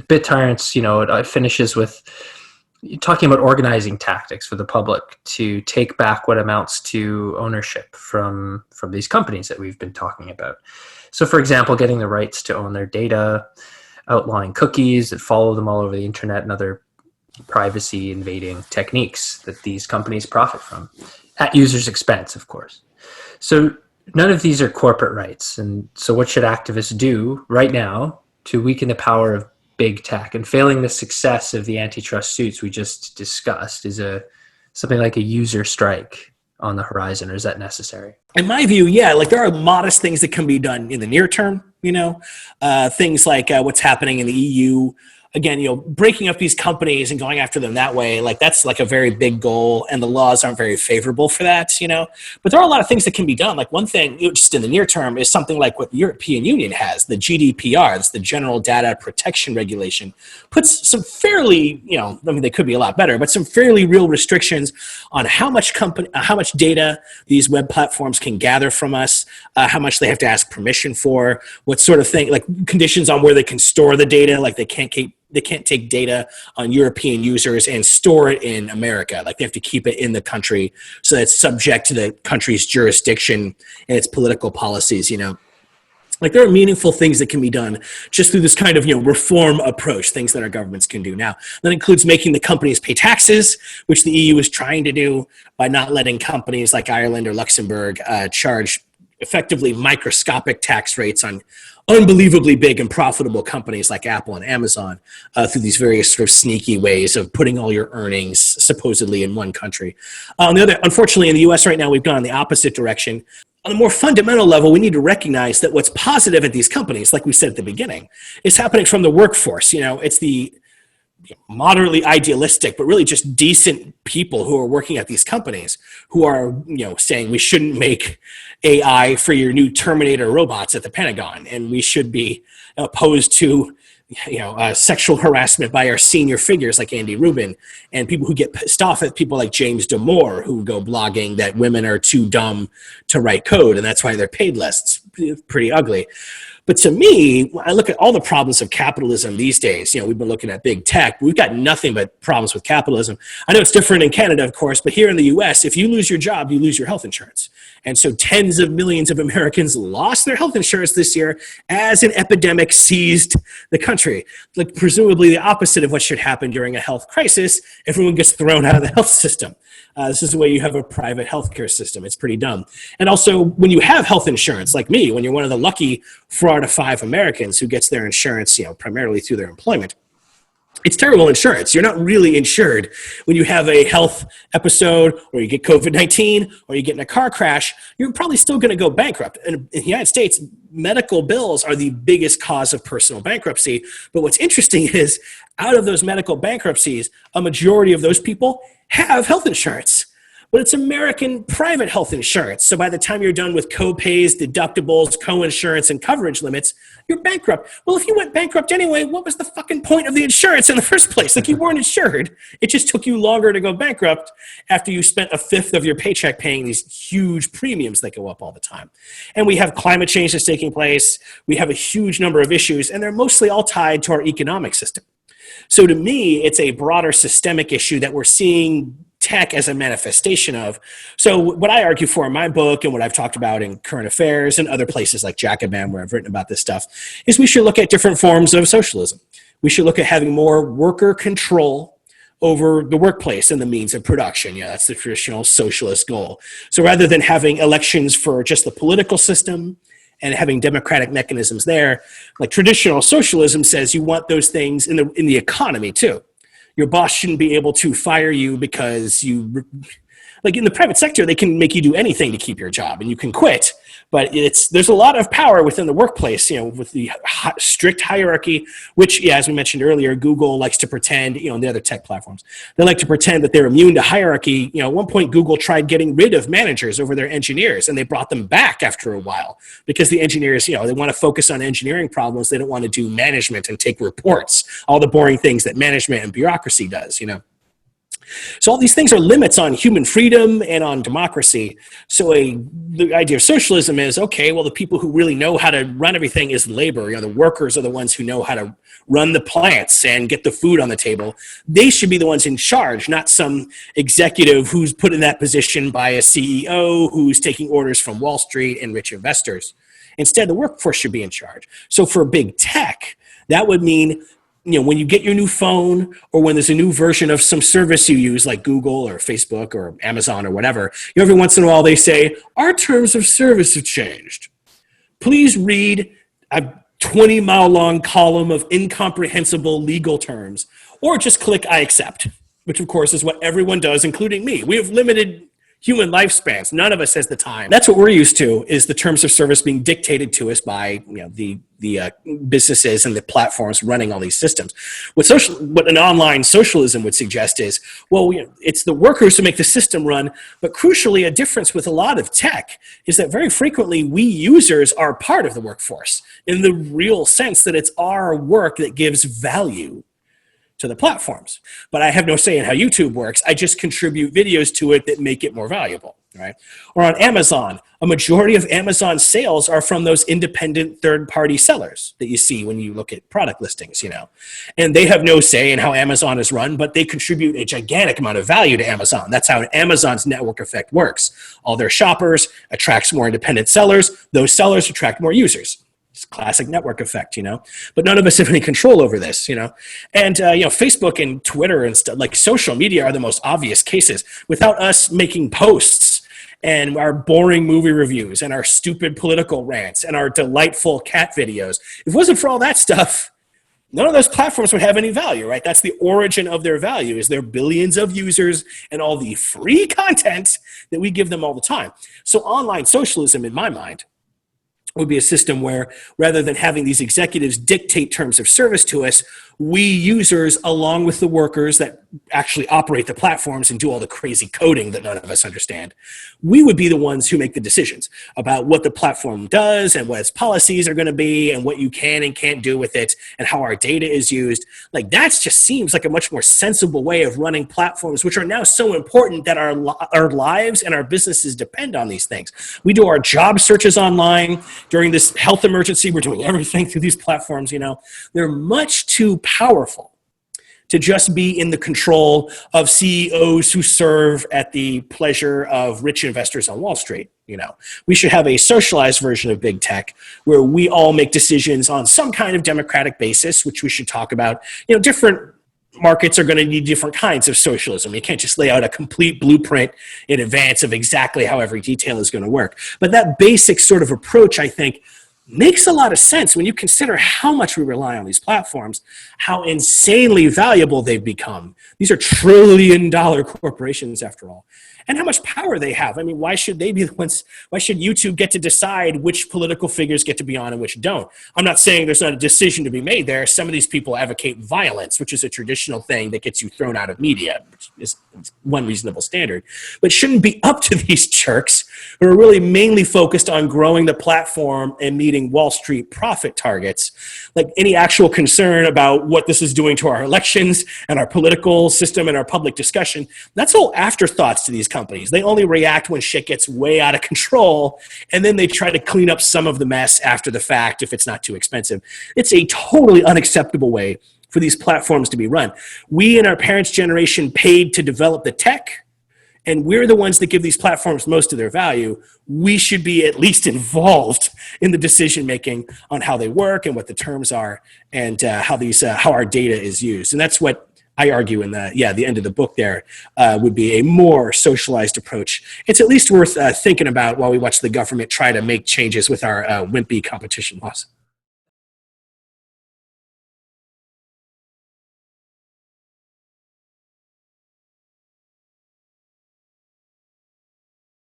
Bit Tyrants, it finishes with talking about organizing tactics for the public to take back what amounts to ownership from these companies that we've been talking about. So, for example, getting the rights to own their data, outlawing cookies that follow them all over the internet, and other privacy invading techniques that these companies profit from at users' expense, of course. So none of these are corporate rights. And so what should activists do right now to weaken the power of big tech? And failing the success of the antitrust suits we just discussed, is something like a user strike on the horizon, or is that necessary? In my view, yeah, like there are modest things that can be done in the near term, things like what's happening in the EU. Again, breaking up these companies and going after them that way, like that's like a very big goal, and the laws aren't very favorable for that, But there are a lot of things that can be done. Like one thing, just in the near term, is something like what the European Union has, the GDPR, that's the General Data Protection Regulation, puts some fairly, they could be a lot better, but some fairly real restrictions on how much data these web platforms can gather from us, how much they have to ask permission for, what sort of thing, like conditions on where they can store the data, like they can't take data on European users and store it in America. Like they have to keep it in the country so that it's subject to the country's jurisdiction and its political policies, Like there are meaningful things that can be done just through this kind of, reform approach, things that our governments can do now. That includes making the companies pay taxes, which the EU is trying to do by not letting companies like Ireland or Luxembourg charge effectively microscopic tax rates on unbelievably big and profitable companies like Apple and Amazon through these various sort of sneaky ways of putting all your earnings supposedly in one country. On the other, unfortunately, in the US right now, we've gone in the opposite direction. On a more fundamental level, we need to recognize that what's positive at these companies, like we said at the beginning, is happening from the workforce. It's the moderately idealistic, but really just decent people who are working at these companies who are, saying we shouldn't make AI for your new Terminator robots at the Pentagon, and we should be opposed to, sexual harassment by our senior figures like Andy Rubin, and people who get pissed off at people like James Damore who go blogging that women are too dumb to write code and that's why they're paid less. It's pretty ugly. But to me, when I look at all the problems of capitalism these days, we've been looking at big tech, but we've got nothing but problems with capitalism. I know it's different in Canada, of course, but here in the US, if you lose your job, you lose your health insurance. And so tens of millions of Americans lost their health insurance this year as an epidemic seized the country. Like presumably the opposite of what should happen during a health crisis, everyone gets thrown out of the health system. This is the way you have a private healthcare system. It's pretty dumb. And also, when you have health insurance, like me, when you're one of the lucky 4 out of 5 Americans who gets their insurance, primarily through their employment, it's terrible insurance. You're not really insured when you have a health episode or you get COVID-19 or you get in a car crash. You're probably still going to go bankrupt. And in the United States, medical bills are the biggest cause of personal bankruptcy. But what's interesting is out of those medical bankruptcies, a majority of those people have health insurance. But it's American private health insurance. So by the time you're done with co-pays, deductibles, co-insurance, and coverage limits, you're bankrupt. Well, if you went bankrupt anyway, what was the fucking point of the insurance in the first place? Like you weren't insured. It just took you longer to go bankrupt after you spent a fifth of your paycheck paying these huge premiums that go up all the time. And we have climate change that's taking place. We have a huge number of issues, and they're mostly all tied to our economic system. So to me, it's a broader systemic issue that we're seeing tech as a manifestation of. So what I argue for in my book and what I've talked about in Current Affairs and other places like Jacobin, where I've written about this stuff, is we should look at different forms of socialism. We should look at having more worker control over the workplace and the means of production. That's the traditional socialist goal. So rather than having elections for just the political system and having democratic mechanisms there, like traditional socialism says you want those things in the economy too. Your boss shouldn't be able to fire you because like in the private sector, they can make you do anything to keep your job and you can quit. But there's a lot of power within the workplace, with the strict hierarchy, which, as we mentioned earlier, Google likes to pretend, and the other tech platforms, they like to pretend that they're immune to hierarchy. At one point, Google tried getting rid of managers over their engineers, and they brought them back after a while because the engineers, they want to focus on engineering problems. They don't want to do management and take reports, all the boring things that management and bureaucracy does, So all these things are limits on human freedom and on democracy. So the idea of socialism is, okay, well, the people who really know how to run everything is labor. The workers are the ones who know how to run the plants and get the food on the table. They should be the ones in charge, not some executive who's put in that position by a CEO who's taking orders from Wall Street and rich investors. Instead, the workforce should be in charge. So for big tech, that would mean when you get your new phone or when there's a new version of some service you use like Google or Facebook or Amazon or whatever, every once in a while they say, our terms of service have changed. Please read a 20-mile long column of incomprehensible legal terms, or just click I accept, which of course is what everyone does, including me. We have limited human lifespans. None of us has the time. That's what we're used to, is the terms of service being dictated to us by the businesses and the platforms running all these systems. What an online socialism would suggest is, well, it's the workers who make the system run, but crucially, a difference with a lot of tech is that very frequently we users are part of the workforce in the real sense that it's our work that gives value to the platforms. But I have no say in how YouTube works. I just contribute videos to it that make it more valuable, right? Or on Amazon, a majority of Amazon sales are from those independent third-party sellers that you see when you look at product listings, And they have no say in how Amazon is run, but they contribute a gigantic amount of value to Amazon. That's how Amazon's network effect works. All their shoppers attracts more independent sellers. Those sellers attract more users. It's classic network effect, but none of us have any control over this, and, Facebook and Twitter and stuff like social media are the most obvious cases. Without us making posts and our boring movie reviews and our stupid political rants and our delightful cat videos, if it wasn't for all that stuff, none of those platforms would have any value, right? That's the origin of their value, is their billions of users and all the free content that we give them all the time. So online socialism, in my mind, would be a system where rather than having these executives dictate terms of service to us, we users, along with the workers that actually operate the platforms and do all the crazy coding that none of us understand, we would be the ones who make the decisions about what the platform does and what its policies are going to be and what you can and can't do with it and how our data is used. Like, that just seems like a much more sensible way of running platforms, which are now so important that our lives and our businesses depend on these things. We do our job searches online. During this health emergency, we're doing everything through these platforms, They're much too powerful to just be in the control of CEOs who serve at the pleasure of rich investors on Wall Street. We should have a socialized version of big tech where we all make decisions on some kind of democratic basis, which we should talk about. Different markets are going to need different kinds of socialism. You can't just lay out a complete blueprint in advance of exactly how every detail is going to work. But that basic sort of approach, I think, makes a lot of sense when you consider how much we rely on these platforms, how insanely valuable they've become. These are trillion-dollar corporations, after all, and how much power they have. I mean, why should they be the ones? Why should YouTube get to decide which political figures get to be on and which don't? I'm not saying there's not a decision to be made there. Some of these people advocate violence, which is a traditional thing that gets you thrown out of media, which is one reasonable standard. But it shouldn't be up to these jerks who are really mainly focused on growing the platform and meeting Wall Street profit targets. Like, any actual concern about what this is doing to our elections and our political system and our public discussion, that's all afterthoughts to these companies. They only react when shit gets way out of control, and then they try to clean up some of the mess after the fact if it's not too expensive. It's a totally unacceptable way for these platforms to be run. We and our parents' generation paid to develop the tech, and we're the ones that give these platforms most of their value. We should be at least involved in the decision-making on how they work and what the terms are and how our data is used. And that's what I argue in the end of the book there would be a more socialized approach. It's at least worth thinking about while we watch the government try to make changes with our wimpy competition laws.